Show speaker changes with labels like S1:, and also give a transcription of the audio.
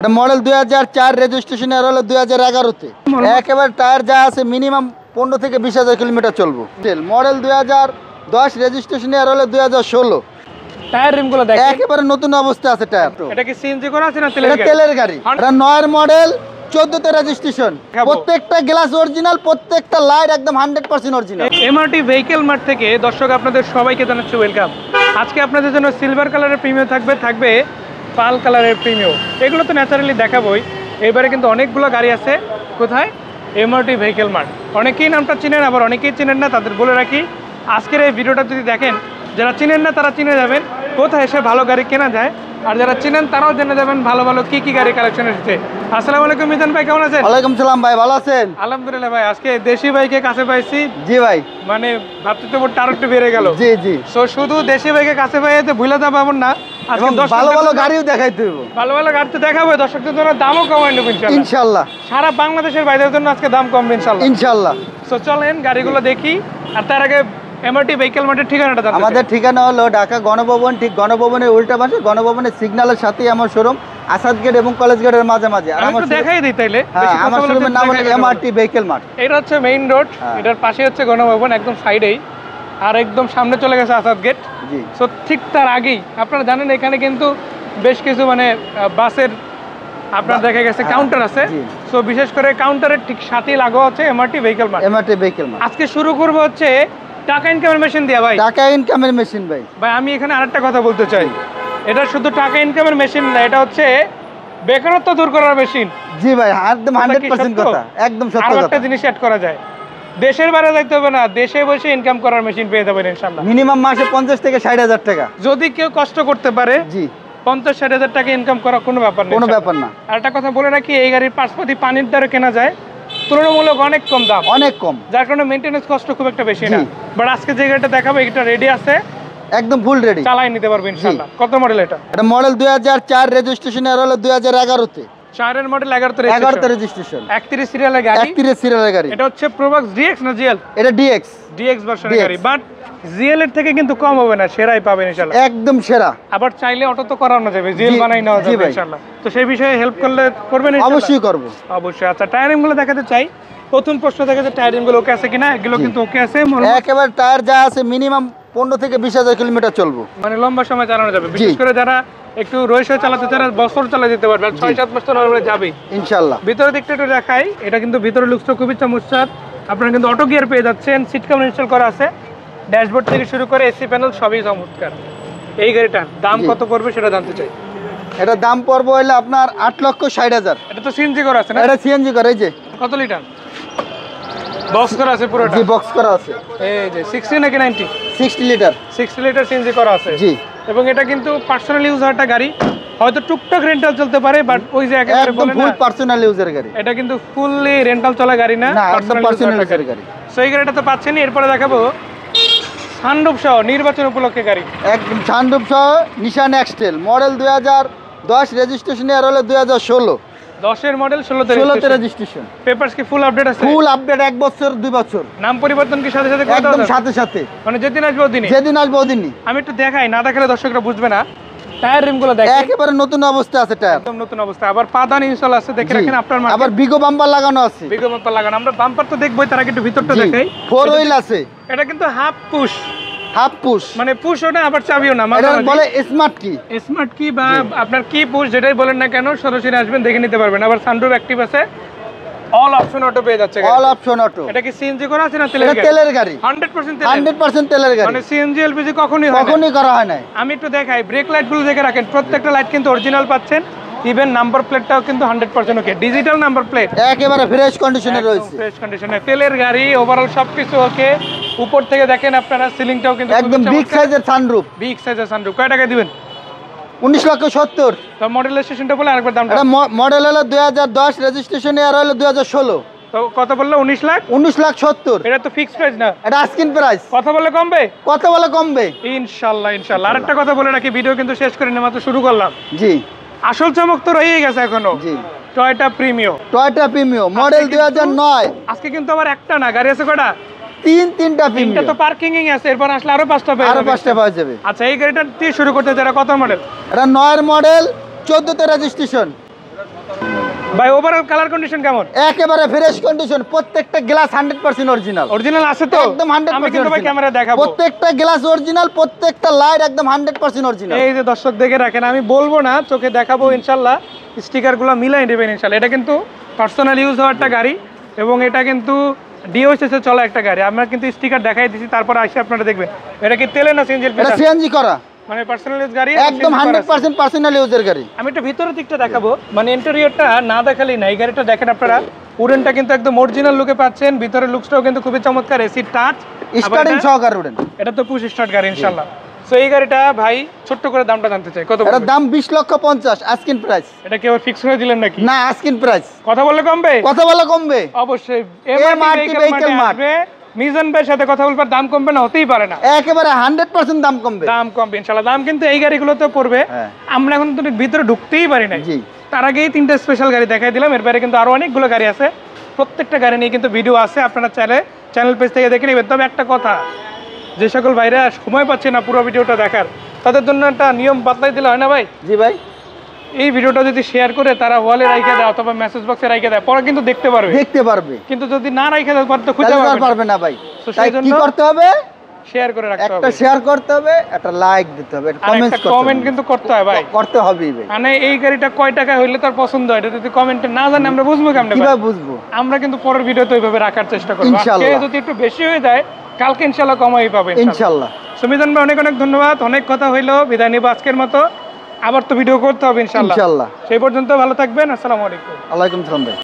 S1: এটা model 2004 registration এর হলো 2011-তে। একেবারে টায়ার যা আছে মিনিমাম 15 থেকে 20,000 কিলোমিটার চলবে। মডেল 2010 রেজিস্ট্রেশন এর হলো 2016।
S2: টায়ার রিমগুলো দেখেন
S1: একেবারে নতুন অবস্থা আছে টায়ার।
S2: এটা কি সিএনজি করা আছে না
S1: তেলের গাড়ি? এটা 9 এর মডেল 14তে রেজিস্ট্রেশন। প্রত্যেকটা গ্লাস অরিজিনাল, প্রত্যেকটা লাইট একদম 100% অরিজিনাল।
S2: এমআরটি ভেহিকল মার্ট থেকে দর্শক আপনাদের সবাইকে জানাচ্ছি ওয়েলকাম। আজকে আপনাদের জন্য সিলভার কালারের প্রিমিয়াম থাকবে পাল কালারের প্রিমিয়াম। এগুলো তো ন্যাচারালি দেখাবোই। এবারে কিন্তু অনেকগুলো গাড়ি আছে। কোথায়? MRT vehicle mart. অনেকেই নামটা চিনেন, আবার অনেকেই চিনেন না। তাদের বলে রাখি, আজকের এই ভিডিওটা যদি দেখেন, যারা চিনেন না তারা চিনে যাবেন কোথায় এসে ভালো গাড়ি কেনা যায়, আর যারা চিনেন তারাও জেনে যাবেন ভালো ভালো কি গাড়ি কালেকশন এসেছে। আসসালামু আলাইকুম মিজান ভাই, কেমন আছেন?
S1: ওয়ালাইকুম সালাম ভাই, ভালো আছেন?
S2: আলহামদুলিল্লাহ ভাই। আজকে দেশি ভাইকে কাছে পাইছি।
S1: জি ভাই,
S2: মানে ভাবতে তো টার একটু বেড়ে গেল।
S1: জি জি।
S2: সো শুধু দেশি ভাইকে কাছে পাইতে ভুলে যাবো এমন না, আজকে
S1: ভালো ভালো গাড়িও দেখাইতে হবে।
S2: ভালো ভালো গাড়ি তো দেখাবো, দর্শকদের জন্য দামও কমাই নেব
S1: ইনশাআল্লাহ।
S2: সারা বাংলাদেশের বাইরের জন্য আজকে দাম কমবে
S1: ইনশাআল্লাহ।
S2: সো চলেন গাড়িগুলো দেখি। আর তার আগে এমআরটি ভেহিকল মার্টের ঠিকানাটা জানতে।
S1: আমাদের ঠিকানা হলো ঢাকা গণভবন, ঠিক গণভবনের উল্টা পাশে, গণভবনের সিগন্যালের সাথেই আমার শোরুম, আসাদ গেট এবং কলেজ গেটের মাঝামাঝি। আর আমার
S2: দেখাই দিই তাইলে।
S1: আমার শোরুমের নাম হলো এমআরটি ভেহিকল মার্ট।
S2: এটা হচ্ছে মেইন রোড, এটার পাশে হচ্ছে গণভবন, একদম সাইডেই। আর একদম সামনে চলে গেছে আসাদ গেট।
S1: জি।
S2: সো ঠিক তার আগেই আপনারা জানেন এখানে কিন্তু বেশ কিছু মানে বাসের আপনার দেখা গেছে কাউন্টার আছে। সো বিশেষ করে কাউন্টারের ঠিক সাথেই লাগো আছে MRT vehicle mart.
S1: MRT vehicle mart.
S2: আজকে শুরু করব হচ্ছে টাকা ইনকামের মেশিন দিয়ে ভাই।
S1: টাকা ইনকামের মেশিন ভাই।
S2: ভাই আমি এখানে আরেকটা কথা বলতে চাই, এটা শুধু টাকা ইনকামের মেশিন না, এটা হচ্ছে বেকারত্ব দূর করার মেশিন।
S1: জি ভাই, একদম 100% কথা, একদম সত্য কথা।
S2: একটা জিনিস অ্যাড করা যায়, দেশের বাইরে যাইতে হবে না, দেশে বসে ইনকাম করার মেশিন পেয়ে যাবেন ইনশাআল্লাহ।
S1: মিনিমাম মাসে 50 থেকে 60,000 টাকা
S2: যদি কেউ কষ্ট করতে পারে। জি, 50-60 টাকা ইনকাম করা কোনো ব্যাপার না,
S1: কোনো ব্যাপার না।
S2: আর একটা কথা বলে রাখি, এই গাড়ির পার্টসপাতি পানির দ্বারা কেনা যায়, তুলনামূলক অনেক কম দাম,
S1: অনেক কম,
S2: যার কারণে মেইনটেনেন্স কষ্ট খুব একটা বেশি না। বাট আজকে যে গাড়িটা দেখাবো এটা রেডি আছে,
S1: একদম ফুল রেডি,
S2: চালাই নিতে পারবেন ইনশাআল্লাহ। কত মডেল এটা?
S1: এটা মডেল 2004 রেজিস্ট্রেশন এর হলো 2011-তে।
S2: 4 এর মডেল 11তে
S1: রেজিস্ট্রেশন,
S2: 31 সিরিয়ালের গাড়ি।
S1: 31 সিরিয়ালের গাড়ি।
S2: এটা হচ্ছে প্রোবক্স ডিএক্স না জিএল?
S1: এটা ডিএক্স
S2: ভার্সনের গাড়ি, বাট জিএল এর থেকে কিন্তু কম হবে না, সেরাই পাবেন ইনশাআল্লাহ,
S1: একদম সেরা।
S2: আবার চাইলে অটো তো করানো যাবে, জিএল বানাই নেওয়া যাবে ইনশাআল্লাহ। তো সেই বিষয়ে হেল্প করলে করবেন ইনশাআল্লাহ?
S1: অবশ্যই করব,
S2: অবশ্যই। আচ্ছা, টায়ারিংগুলো দেখাতে চাই। প্রথম প্রশ্ন থেকে যে টায়ারিংগুলো ওকে আছে কিনা, এগুলো কিন্তু ওকে আছে।
S1: একেবারে টায়ার যা আছে মিনিমাম 15 থেকে 20,000 কিলোমিটার চলবে,
S2: মানে লম্বা সময় চালানো যাবে। বিশেষ করে যারা একটু রয়েছে চালাতে চান, বছর চালা যেতে পারবে, 6-7 মাস তো নরমালি যাবেই ইনশাআল্লাহ। ভিতরের দিকটা একটু দেখাই। এটা কিন্তু ভিতরের লুকসটা খুবই চমৎকার। আপনারা কিন্তু অটো গিয়ার পেয়ে যাচ্ছেন, সিট কভার ইনস্টল করা আছে, ড্যাশবোর্ড থেকে শুরু করে এসি প্যানেল সবই চমৎকার। এই গাড়িটার দাম কত পড়বে সেটা জানতে চাই।
S1: এটা দাম পড়বে হলো আপনার 8,60,000।
S2: এটা তো সিএনজি করা আছে না?
S1: এটা সিএনজি করা। এই যে
S2: কত লিটার বক্স করা আছে পুরোটা?
S1: জি, বক্স করা আছে।
S2: এই যে 60 নাকি 90?
S1: 60 লিটার।
S2: 60 লিটার সিএনজি করা আছে।
S1: জি।
S2: এবং এটা কিন্তু পার্সোনাল ইউজ একটা গাড়ি, হয়তো টুকটাক রেন্টাল চলতে পারে, বাট ওই যে একেবারে বলে না
S1: ফুল পার্সোনাল ইউজের গাড়ি,
S2: এটা কিন্তু ফুললি রেন্টাল চলা গাড়ি না,
S1: পার্সোনাল ইউজের গাড়ি।
S2: সো এই গাড়িটা তো পাচ্ছেনই। এরপরে দেখাবো সানরুফ সহ নির্বাচন উপলক্ষে গাড়ি,
S1: একদম সানরুফ সহ নিশান এক্সটেল মডেল 2010 রেজিস্ট্রেশন এর হলো 2016।
S2: 10 এর মডেল 16তে
S1: রেজিস্ট্রেশন।
S2: পেপারস কি ফুল আপডেট আছে?
S1: ফুল আপডেট, 1 বছর 2 বছর।
S2: নাম পরিবর্তন কি সাথে সাথে?
S1: একদম সাথে সাথে,
S2: মানে যেদিন আসবে ওদিনই?
S1: যেদিন আসবে ওদিনই।
S2: আমি একটু দেখাই, না দেখালে দর্শকরা বুঝবে না। টায়ার রিমগুলো দেখেন,
S1: একেবারে নতুন অবস্থা আছে টায়ার,
S2: একদম নতুন অবস্থা। আবার পাদান ইনস্টল আছে, দেখে রাখেন আপনার মার্কেট।
S1: আবার বিগো বাম্পার লাগানো আছে।
S2: বিগো বাম্পার লাগানো, আমরা বাম্পার তো দেখবই, তার আগে একটু ভিতরটা দেখাই।
S1: 4 হুইল আছে।
S2: এটা কিন্তু হাফ পুশ, মানে পুশও না আবার চাবিও না,
S1: এটা বলে স্মার্ট কি
S2: বা আপনার কি পুশ যেটাই বলেন না কেন, সরাসরি আসবেন দেখে নিতে পারবেন। আবার সানরুফ অ্যাক্টিভ আছে, অল অপশন অটো পেয়ে যাচ্ছে।
S1: All option auto.
S2: এটা কি সিএনজি করা আছে না
S1: তেলের গাড়ি?
S2: 100%
S1: তেলের গাড়ি,
S2: মানে সিএনজি এলপিজি কখনোই
S1: করা হয় না।
S2: আমি একটু দেখাই, ব্রেক লাইট গুলো দেখে রাখেন, প্রত্যেকটা লাইট কিন্তু অরিজিনাল পাচ্ছেন। ইভেন নাম্বার প্লেটটাও কিন্তু 100% ওকে, ডিজিটাল নাম্বার প্লেট,
S1: একেবারে ফ্রেশ কন্ডিশনে রয়েছে,
S2: ফ্রেশ কন্ডিশনে। তেলের গাড়ি, ওভারঅল সবকিছু ওকে। উপর থেকে দেখেন আপনারা, সিলিংটাও কিন্তু
S1: একদম বিগ সাইজের সানরুফ।
S2: কয় টাকা দিবেন?
S1: 19,70,000।
S2: তো মডেল রেজিস্ট্রেশনটা বলে আরেকবার দামটা।
S1: এটা মডেল হলো 2010 রেজিস্ট্রেশন এর হলো 2016।
S2: তো কত বললো?
S1: 19,70,000।
S2: এটা তো ফিক্সড প্রাইস না,
S1: এটা আস্কিং প্রাইস।
S2: কথা বললে কমবে?
S1: কথা বলে কমবে
S2: ইনশাআল্লাহ। আরেকটা কথা বলে রাখি, ভিডিও কিন্তু শেষ করে না, মাত্র শুরু করলাম।
S1: জি,
S2: আসল চমক তো রয়েই গেছে এখনো। জি, টয়োটা প্রিমিও
S1: মডেল 2009।
S2: আজকে কিন্তু আবার একটা না, গাড়ি আছে কয়টা?
S1: তিনটা
S2: প্রিমিও। তো পার্কিং এ আছে, এরপর আসলে আরো 5টা
S1: পাওয়া যাবে।
S2: আচ্ছা, এই গাড়িটা দিয়ে শুরু করতে যারা, কত মডেল?
S1: এটা 9 এর মডেল 14তে রেজিস্ট্রেশন।
S2: ভাই ওভারঅল কালার কন্ডিশন কেমন?
S1: একেবারে ফ্রেশ কন্ডিশন, প্রত্যেকটা গ্লাস 100% অরিজিনাল।
S2: অরিজিনাল আছে তো?
S1: একদম 100%
S2: আমি কিন্তু ভাই ক্যামেরা দেখাবো।
S1: প্রত্যেকটা গ্লাস অরিজিনাল, প্রত্যেকটা লাইট একদম 100% অরিজিনাল।
S2: এই যে দর্শক দেখে রাখেন, আমি বলবো না, চোখে দেখাবো ইনশাআল্লাহ। স্টিকারগুলো মিলাই নেবেন ইনশাআল্লাহ। এটা কিন্তু পার্সোনাল ইউজ হওয়ার একটা গাড়ি এবং এটা কিন্তু ডিওএসএস এ চলা একটা গাড়ি। আমরা কিন্তু স্টিকার দেখাই দিছি, তারপর আসে আপনারা দেখবেন। এটা কি তেলে না সিএনজি?
S1: এটা সিএনজি করা,
S2: মানে পার্সোনাল ইউজ গাড়ি,
S1: একদম 100% পার্সোনাল ইউজের গাড়ি।
S2: আমি একটু ভিতরের দিকটা দেখাবো, মানে ইন্টেরিয়রটা না দেখালেই না। এই গাড়িটা দেখেন আপনারা, উডেনটা কিন্তু একদম অরিজিনাল লুকে পাচ্ছেন। ভিতরের লুকসটাও কিন্তু খুবই চমৎকার, এসি টাচ,
S1: স্টার্টিং সহকারে উডেন।
S2: এটা তো পুশ স্টার্ট গাড়ি ইনশাআল্লাহ। সো এই গাড়িটা ভাই ছোট্ট করে দামটা জানতে চাই, কত?
S1: এটার দাম 20,50,000 আস্কিং প্রাইস।
S2: এটা কি আবার ফিক্স করে দিলেন নাকি?
S1: না, আস্কিং প্রাইস।
S2: কথা বললে কমবে?
S1: কথা বলা কমবে
S2: অবশ্যই।
S1: এমআরটি ভেহিকল মার্ট
S2: মিজান ভাইয়ের সাথে কথা বলবার দাম কমবে না, হতেই পারে না।
S1: একেবারে 100% দাম কমবে।
S2: দাম কমবে ইনশাআল্লাহ। দাম কিন্তু এই গাড়িগুলোতে পড়বে। আমরা এখন তো ভিতরে ঢুকতেই পারি না।
S1: জি,
S2: তার আগেই 3টা স্পেশাল গাড়ি দেখাই দিলাম। এর বাইরে কিন্তু আরো অনেকগুলো গাড়ি আছে, প্রত্যেকটা গাড়ি নিয়ে কিন্তু ভিডিও আছে, আপনারা চাইলে চ্যানেল পেজ থেকে দেখে নেবেন। তবে একটা কথা, যে সকল ভাইরা সময় পাচ্ছে না পুরো ভিডিওটা দেখার, তাদের জন্য একটা নিয়ম বাতলাই দিলে হয় না ভাই?
S1: জি ভাই।
S2: এই ভিডিওটা যদি শেয়ার করে তারা ওয়ালে রাইখা দেয় অথবা মেসেজ বক্সে রাইখা দেয়, পরে কিন্তু দেখতে পারবে,
S1: কিন্তু
S2: যদি না রাইখা দেয় পরে তো খুঁজে
S1: পারবে না ভাই।
S2: তো
S1: তাই
S2: সেই জন্য
S1: কি করতে হবে?
S2: শেয়ার করে রাখতে হবে,
S1: একটা শেয়ার করতে হবে, একটা লাইক দিতে হবে, একটা
S2: কমেন্ট কিন্তু করতে হয় ভাই,
S1: করতে হবেই ভাই।
S2: মানে এই গাড়িটা কয় টাকা হইলে তার পছন্দ হয়, এটা যদি কমেন্টে না জানি আমরা বুঝবো কেমনে?
S1: কিভাবে বুঝবো?
S2: আমরা কিন্তু পরের ভিডিওতে ওইভাবে রাখার চেষ্টা করব।
S1: ইনশাআল্লাহ।
S2: আজকে যদি একটু বেশি হয়ে যায়, কালকে ইনশাআল্লাহ কমাই পাবেন
S1: ইনশাআল্লাহ।
S2: সুমিজান ভাই অনেক অনেক ধন্যবাদ, অনেক কথা হইলো, বিদায় নিব আজকের মতো। আবার তো ভিডিও করতে হবে ইনশাআল্লাহ। সেই পর্যন্ত ভালো থাকবেন, আসসালামু আলাইকুম।
S1: ওয়ালাইকুম সালাম ভাই।